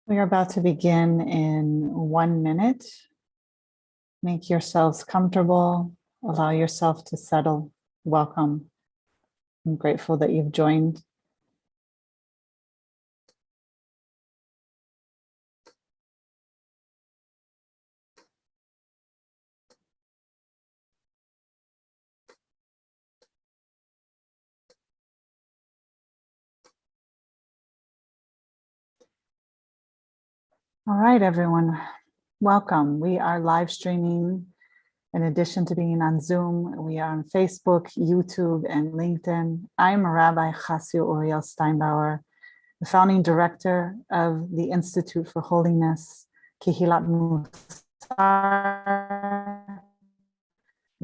We are about to begin in 1 minute. Make yourselves comfortable. Allow yourself to settle. Welcome. I'm grateful that you've joined. All right, everyone. Welcome. We are live streaming. In addition to being on Zoom, we are on Facebook, YouTube, and LinkedIn. I'm Rabbi Chasya Uriel Steinbauer, the founding director of the Institute for Holiness, Kehilat Mussar,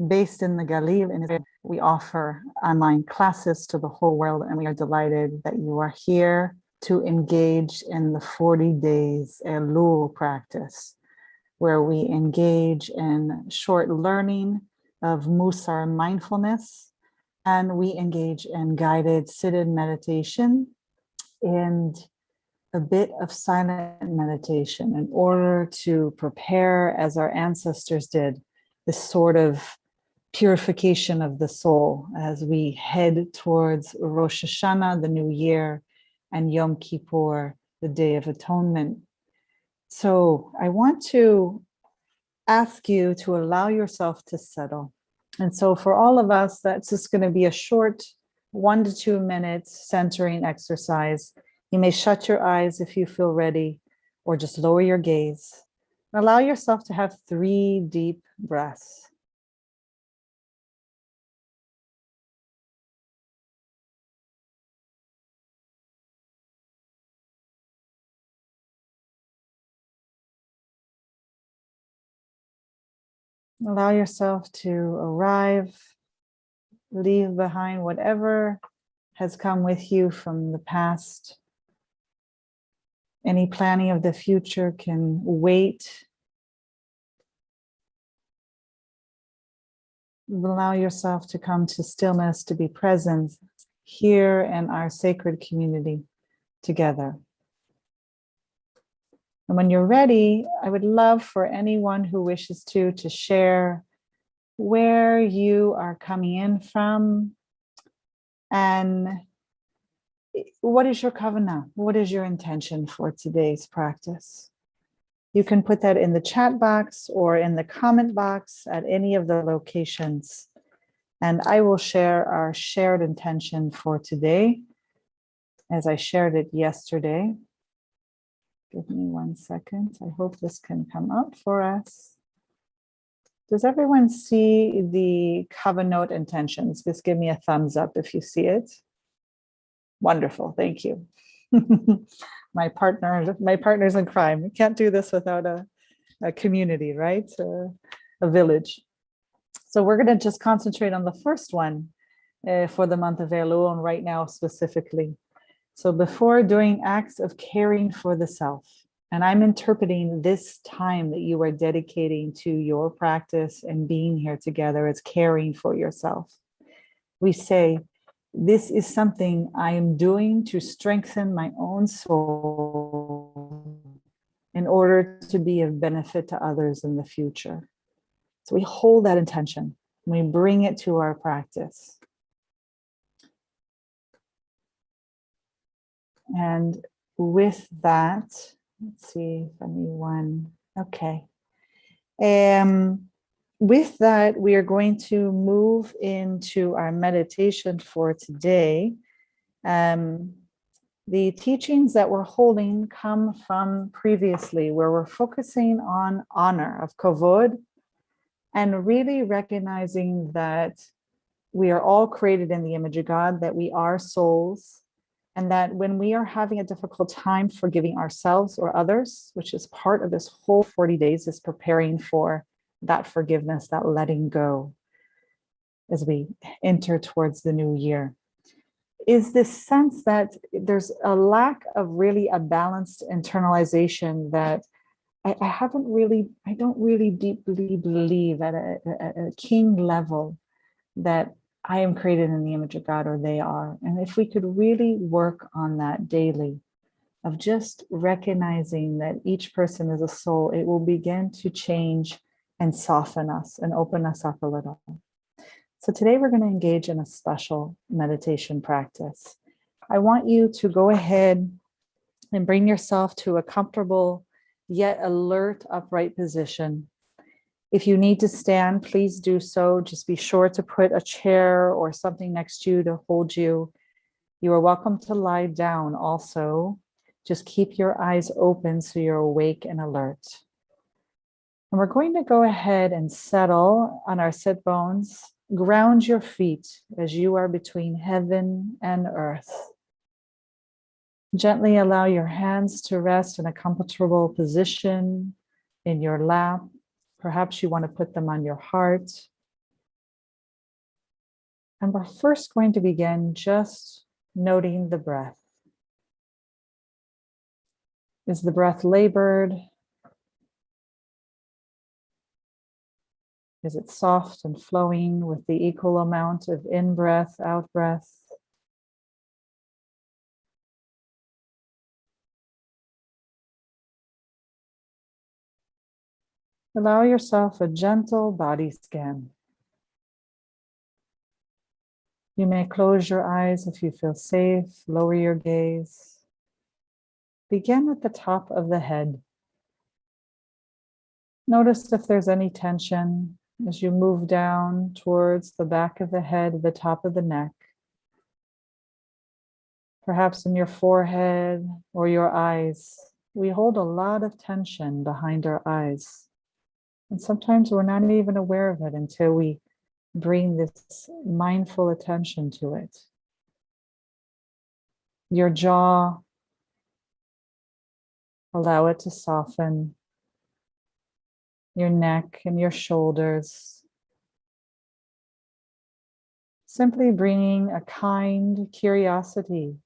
based in the Galil. In Israel. We offer online classes to the whole world, and we are delighted that you are here to engage in the 40 days Elul practice, where we engage in short learning of Mussar Mindfulness, and we engage in guided sit-in meditation and a bit of silent meditation in order to prepare, as our ancestors did, this sort of purification of the soul as we head towards Rosh Hashanah, the new year, and Yom Kippur, the Day of Atonement. So I want to ask you to allow yourself to settle. And so for all of us, that's just going to be a short 1 to 2 minutes centering exercise. You may shut your eyes if you feel ready, or just lower your gaze. Allow yourself to have 3 deep breaths. Allow yourself to arrive, leave behind whatever has come with you from the past. Any planning of the future can wait. Allow yourself to come to stillness, to be present here in our sacred community together. And when you're ready, I would love for anyone who wishes to share where you are coming in from and what is your kavanah? What is your intention for today's practice? You can put that in the chat box or in the comment box at any of the locations. And I will share our shared intention for today as I shared it yesterday. Give me 1 second. I hope this can come up for us. Does everyone see the kavanot intentions? Just give me a thumbs up if you see it. Wonderful, thank you. My partners in crime. We can't do this without a community, right? A village. So we're going to just concentrate on the first one for the month of Elul, and right now specifically. So before doing acts of caring for the self, and I'm interpreting this time that you are dedicating to your practice and being here together as caring for yourself. We say, this is something I am doing to strengthen my own soul in order to be of benefit to others in the future. So we hold that intention, we bring it to our practice. And with that, let's see if anyone, okay. With that, we are going to move into our meditation for today. The teachings that we're holding come from previously, where we're focusing on honor of kavod and really recognizing that we are all created in the image of God, that we are souls, and that when we are having a difficult time forgiving ourselves or others, which is part of this whole 40 days, is preparing for that forgiveness, that letting go as we enter towards the new year, is this sense that there's a lack of really a balanced internalization that I don't really deeply believe at a king level that I am created in the image of God, or they are. And if we could really work on that daily, of just recognizing that each person is a soul, it will begin to change and soften us and open us up a little. So today we're going to engage in a special meditation practice. I want you to go ahead and bring yourself to a comfortable yet alert upright position. If you need to stand, please do so. Just be sure to put a chair or something next to you to hold you. You are welcome to lie down also. Just keep your eyes open so you're awake and alert. And we're going to go ahead and settle on our sit bones. Ground your feet as you are between heaven and earth. Gently allow your hands to rest in a comfortable position in your lap. Perhaps you want to put them on your heart. And we're first going to begin just noting the breath. Is the breath labored? Is it soft and flowing with the equal amount of in-breath, out-breath? Allow yourself a gentle body scan. You may close your eyes if you feel safe, lower your gaze. Begin at the top of the head. Notice if there's any tension as you move down towards the back of the head, the top of the neck. Perhaps in your forehead or your eyes. We hold a lot of tension behind our eyes. And sometimes we're not even aware of it until we bring this mindful attention to it. Your jaw, allow it to soften. Your neck and your shoulders. Simply bringing a kind curiosity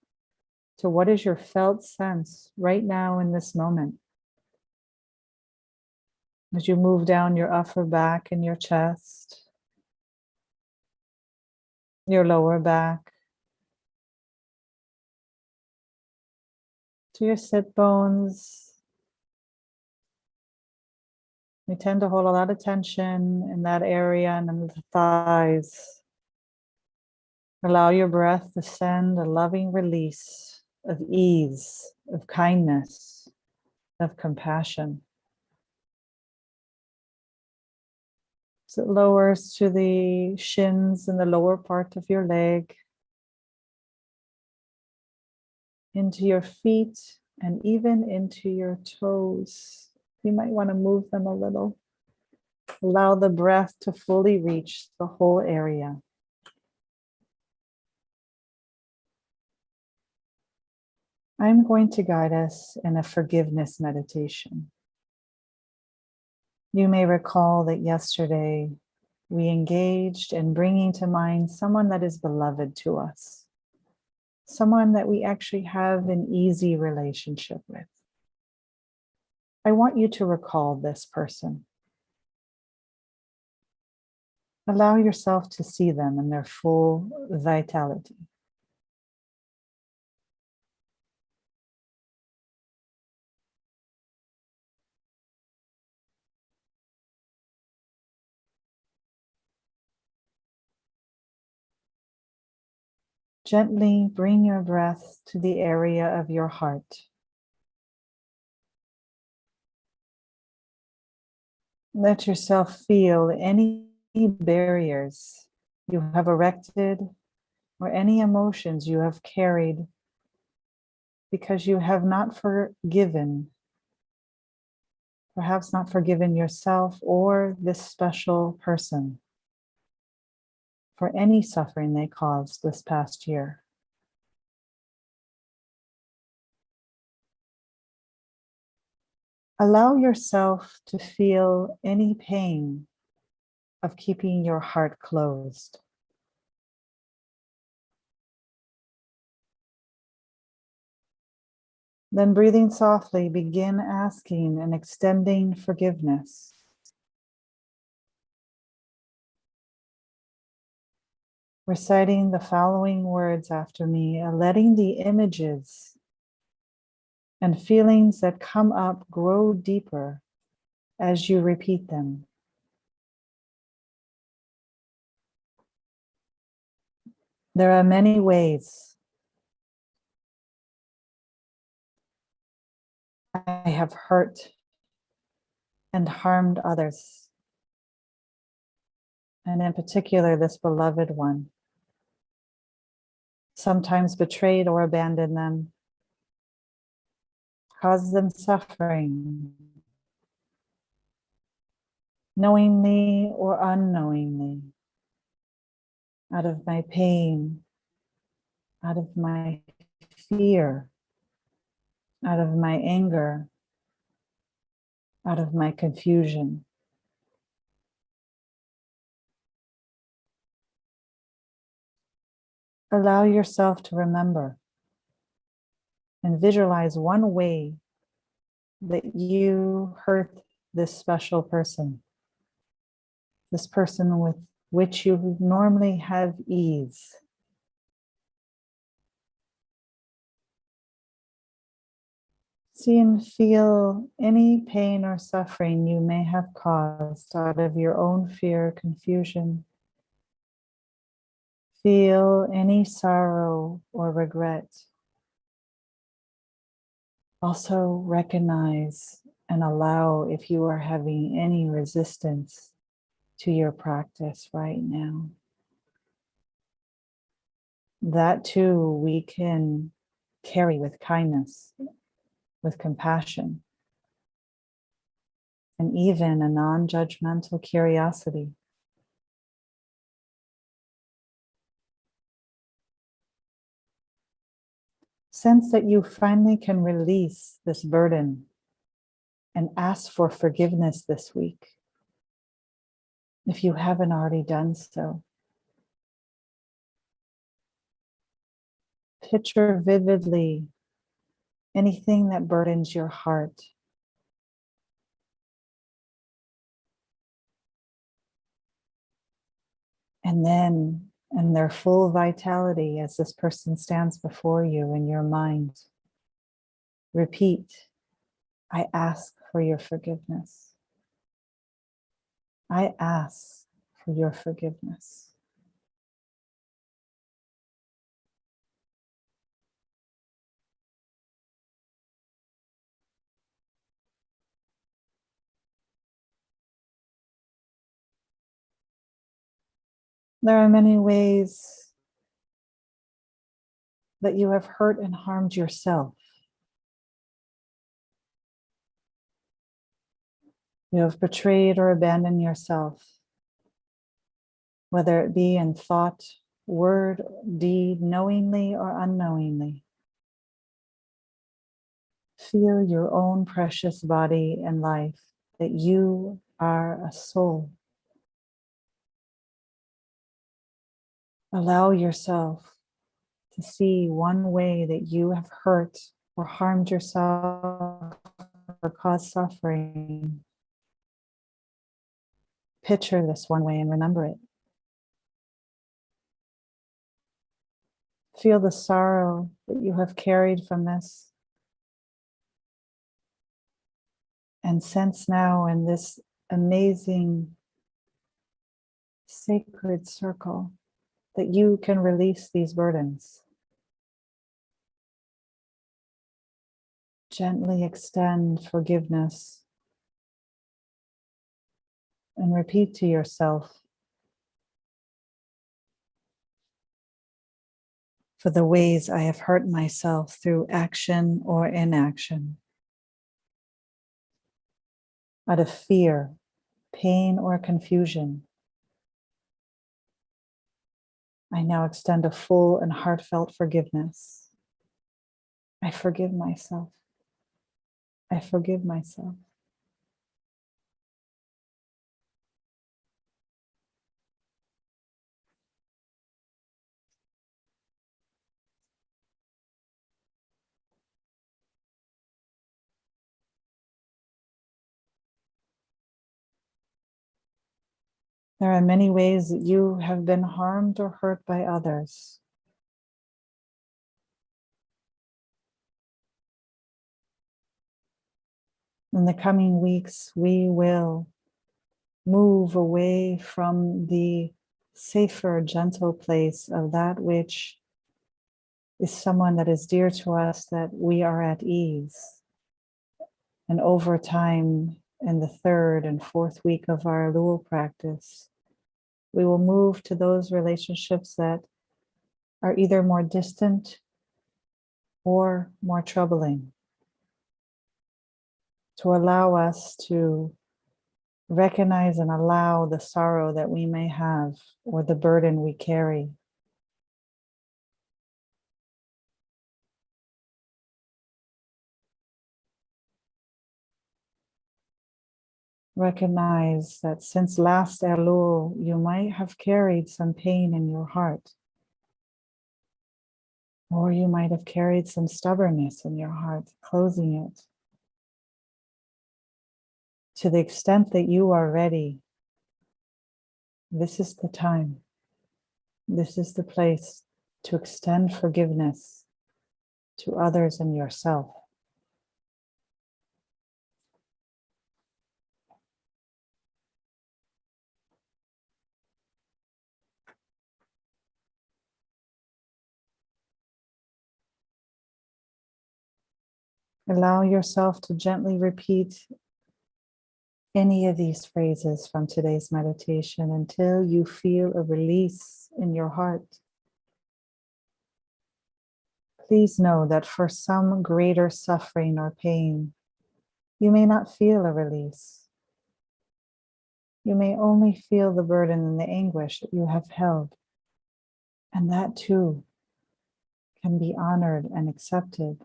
to what is your felt sense right now in this moment. As you move down your upper back and your chest, your lower back, to your sit bones. We tend to hold a lot of tension in that area and in the thighs. Allow your breath to send a loving release of ease, of kindness, of compassion. So it lowers to the shins and the lower part of your leg, into your feet, and even into your toes. You might want to move them a little. Allow the breath to fully reach the whole area. I'm going to guide us in a forgiveness meditation. You may recall that yesterday we engaged in bringing to mind someone that is beloved to us, someone that we actually have an easy relationship with. I want you to recall this person. Allow yourself to see them in their full vitality. Gently bring your breath to the area of your heart. Let yourself feel any barriers you have erected or any emotions you have carried because you have not forgiven, perhaps not forgiven yourself or this special person for any suffering they caused this past year. Allow yourself to feel any pain of keeping your heart closed. Then breathing softly, begin asking and extending forgiveness. Reciting the following words after me, letting the images and feelings that come up grow deeper as you repeat them. There are many ways I have hurt and harmed others, and in particular, this beloved one. Sometimes betrayed or abandoned them, caused them suffering, knowingly or unknowingly, out of my pain, out of my fear, out of my anger, out of my confusion. Allow yourself to remember and visualize one way that you hurt this special person, this person with which you normally have ease. See and feel any pain or suffering you may have caused out of your own fear, confusion. Feel any sorrow or regret. Also recognize and allow if you are having any resistance to your practice right now. That too we can carry with kindness, with compassion, and even a non-judgmental curiosity. Sense that you finally can release this burden and ask for forgiveness this week, if you haven't already done so. Picture vividly anything that burdens your heart. And then, in their full vitality, as this person stands before you in your mind, repeat, I ask for your forgiveness. I ask for your forgiveness. There are many ways that you have hurt and harmed yourself. You have betrayed or abandoned yourself, whether it be in thought, word, deed, knowingly or unknowingly. Feel your own precious body and life, that you are a soul. Allow yourself to see one way that you have hurt or harmed yourself or caused suffering. Picture this one way and remember it. Feel the sorrow that you have carried from this. And sense now in this amazing sacred circle that you can release these burdens. Gently extend forgiveness and repeat to yourself, for the ways I have hurt myself through action or inaction, out of fear, pain, or confusion, I now extend a full and heartfelt forgiveness. I forgive myself. I forgive myself. There are many ways that you have been harmed or hurt by others. In the coming weeks, we will move away from the safer, gentle place of that which is someone that is dear to us, that we are at ease. And over time, in the third and fourth week of our Elul practice, we will move to those relationships that are either more distant or more troubling, to allow us to recognize and allow the sorrow that we may have or the burden we carry. Recognize that since last Elul, you might have carried some pain in your heart, or you might have carried some stubbornness in your heart, closing it. To the extent that you are ready, this is the time. This is the place to extend forgiveness to others and yourself. Allow yourself to gently repeat any of these phrases from today's meditation until you feel a release in your heart. Please know that for some greater suffering or pain, you may not feel a release. You may only feel the burden and the anguish that you have held. And that too can be honored and accepted.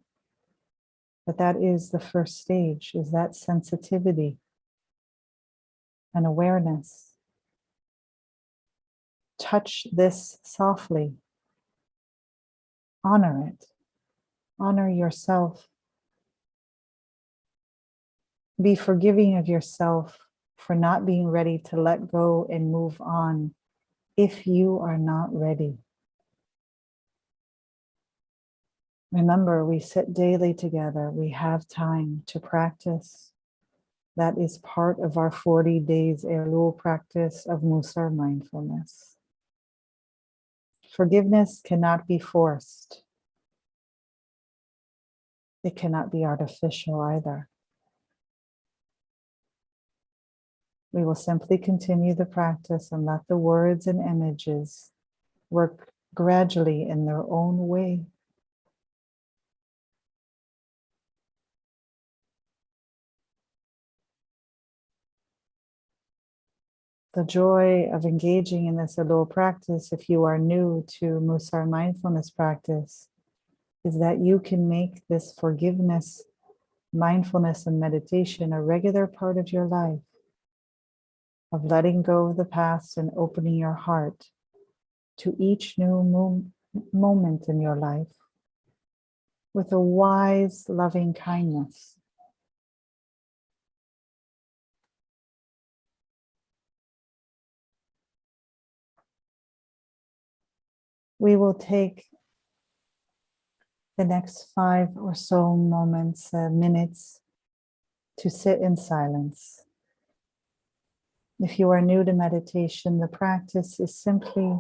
But that is the first stage, is that sensitivity and awareness. Touch this softly. Honor it. Honor yourself. Be forgiving of yourself for not being ready to let go and move on if you are not ready. Remember, we sit daily together. We have time to practice. That is part of our 40 days Elul practice of Mussar Mindfulness. Forgiveness cannot be forced. It cannot be artificial either. We will simply continue the practice and let the words and images work gradually in their own way. The joy of engaging in this Elul practice, if you are new to Mussar Mindfulness practice, is that you can make this forgiveness, mindfulness, and meditation a regular part of your life, of letting go of the past and opening your heart to each new moment in your life with a wise, loving kindness. We will take the next 5 or so moments, minutes, to sit in silence. If you are new to meditation, the practice is simply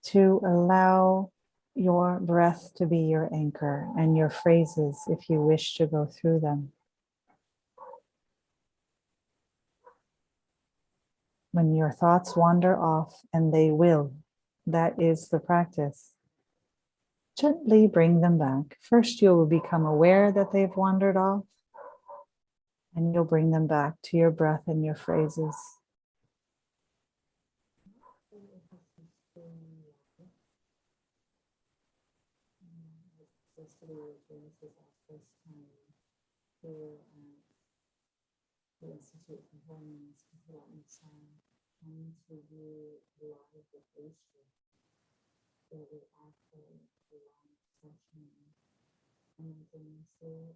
to allow your breath to be your anchor and your phrases if you wish to go through them. When your thoughts wander off, and they will, that is the practice. Gently bring them back. First, you will become aware that they've wandered off, and you'll bring them back to your breath and your phrases. The Institute for Holiness, Kehilat Mussar, coming to you live with Asia, where we offer a live session and then say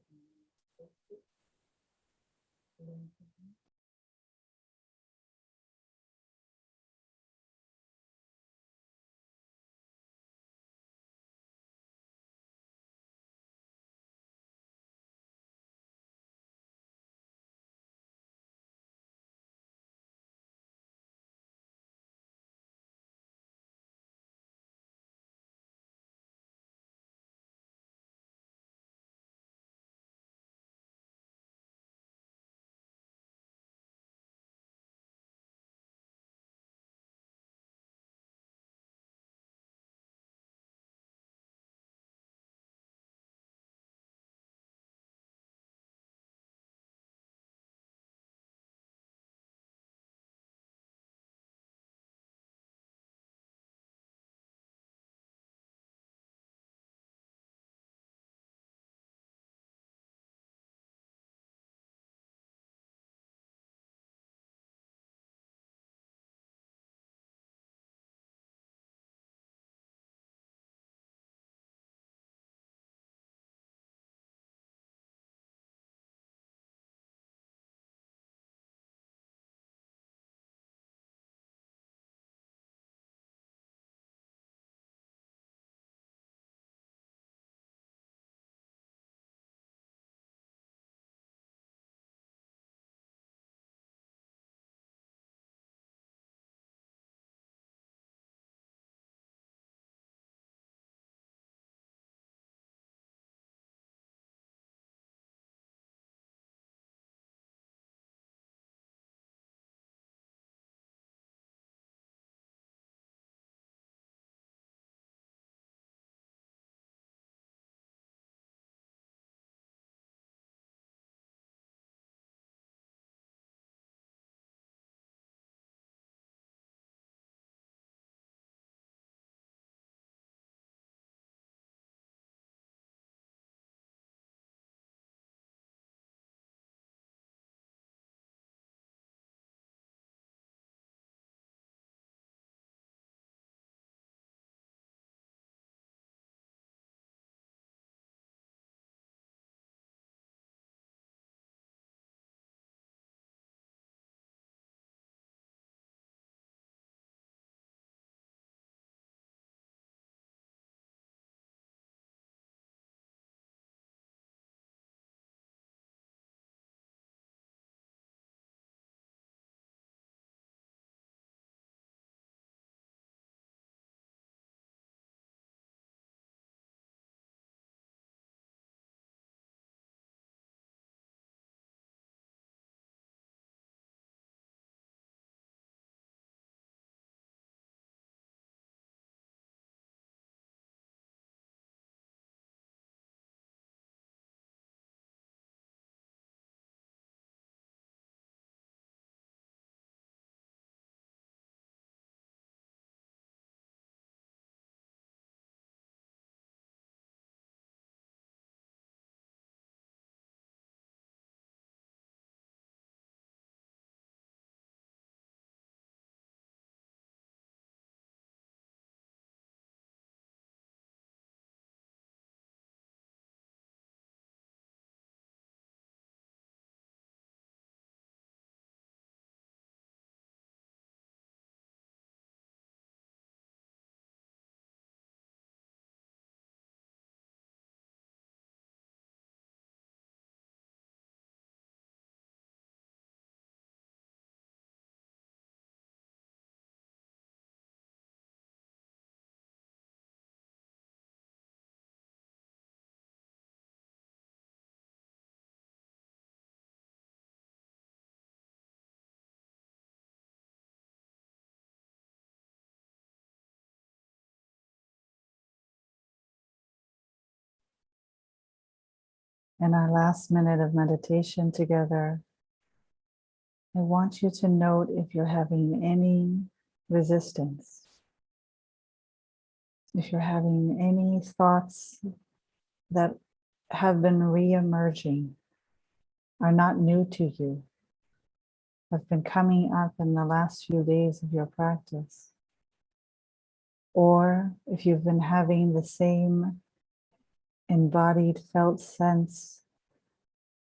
In our last minute of meditation together, I want you to note if you're having any resistance, if you're having any thoughts that have been re-emerging, are not new to you, have been coming up in the last few days of your practice, or if you've been having the same embodied felt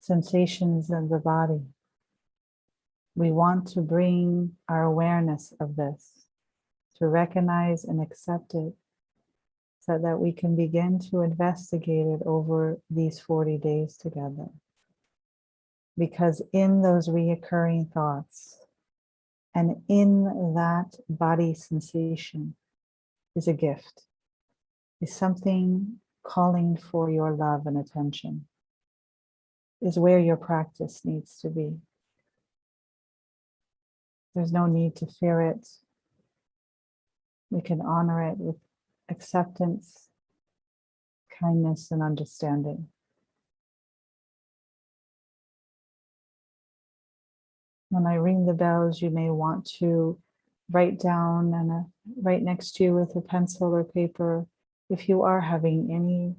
sensations of the body. We want to bring our awareness of this, to recognize and accept it, so that we can begin to investigate it over these 40 days together. Because in those reoccurring thoughts and in that body sensation is a gift, is something calling for your love and attention, is where your practice needs to be. There's no need to fear it. We can honor it with acceptance, kindness, and understanding. When I ring the bells, you may want to write down and right next to you with a pencil or paper if you are having any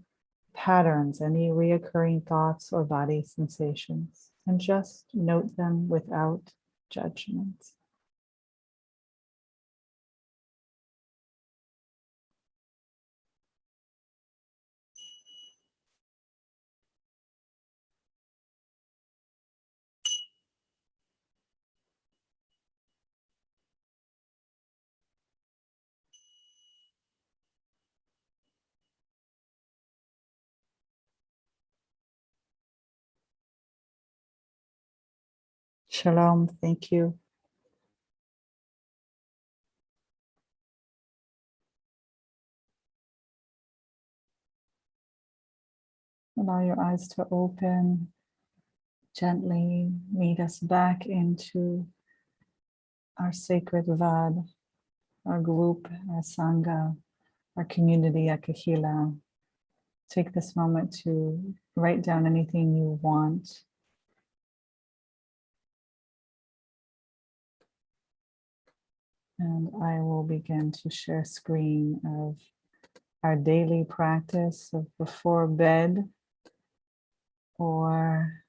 patterns, any reoccurring thoughts or body sensations, and just note them without judgment. Shalom, thank you. Allow your eyes to open. Gently meet us back into our sacred Vad, our group, our Sangha, our community, our Kehilat. Take this moment to write down anything you want. And I will begin to share screen of our daily practice of before bed, or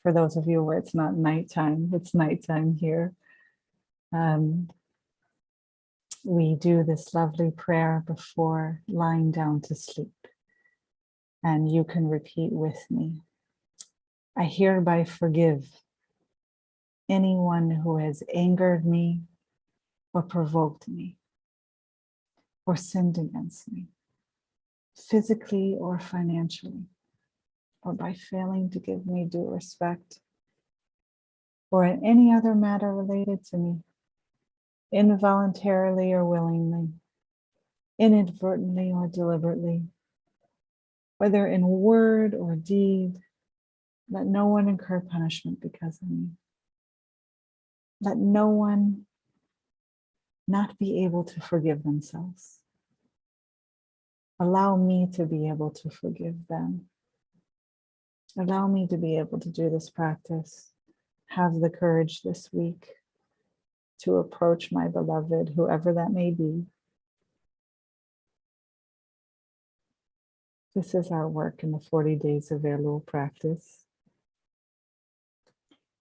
for those of you where it's not nighttime, it's nighttime here. We do this lovely prayer before lying down to sleep. And you can repeat with me. I hereby forgive anyone who has angered me or provoked me or sinned against me, physically or financially, or by failing to give me due respect, or in any other matter related to me, involuntarily or willingly, inadvertently or deliberately, whether in word or deed. Let no one incur punishment because of me. Let no one not be able to forgive themselves. Allow me to be able to forgive them. Allow me to be able to do this practice. Have the courage this week to approach my beloved, whoever that may be. This is our work in the 40 days of Elul practice.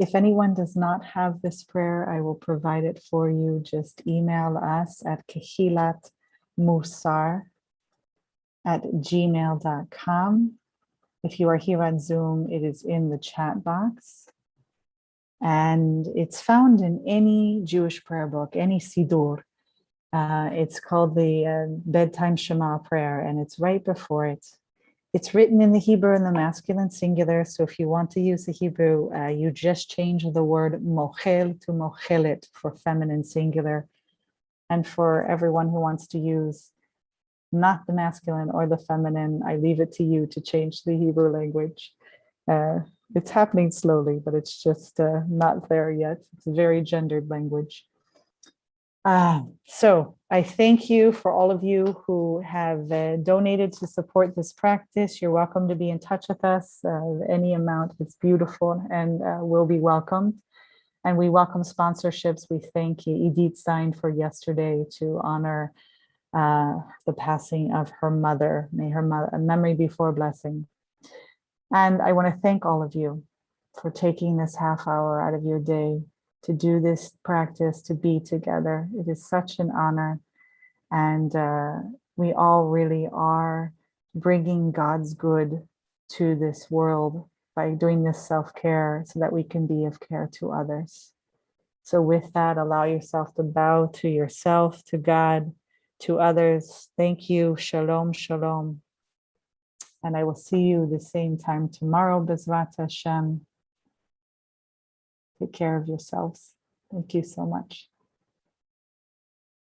If anyone does not have this prayer, I will provide it for you. Just email us at Kehilat Mussar @gmail.com. If you are here on Zoom, it is in the chat box. And it's found in any Jewish prayer book, any Siddur. It's called the Bedtime Shema prayer, and it's right before it. It's written in the Hebrew in the masculine singular, so if you want to use the Hebrew, you just change the word mochel to mochelet for feminine singular. And for everyone who wants to use not the masculine or the feminine, I leave it to you to change the Hebrew language. It's happening slowly, but it's just not there yet. It's a very gendered language. So I thank you for all of you who have donated to support this practice. You're welcome to be in touch with us. Any amount is beautiful and will be welcomed. And we welcome sponsorships. We thank Edith Stein for yesterday to honor the passing of her mother. May her memory be for a blessing. And I want to thank all of you for taking this half hour out of your day to do this practice, to be together. It is such an honor. And we all really are bringing God's good to this world by doing this self-care so that we can be of care to others. So with that, allow yourself to bow to yourself, to God, to others. Thank you. Shalom, shalom. And I will see you the same time tomorrow, Bezrat Hashem. Take care of yourselves. Thank you so much.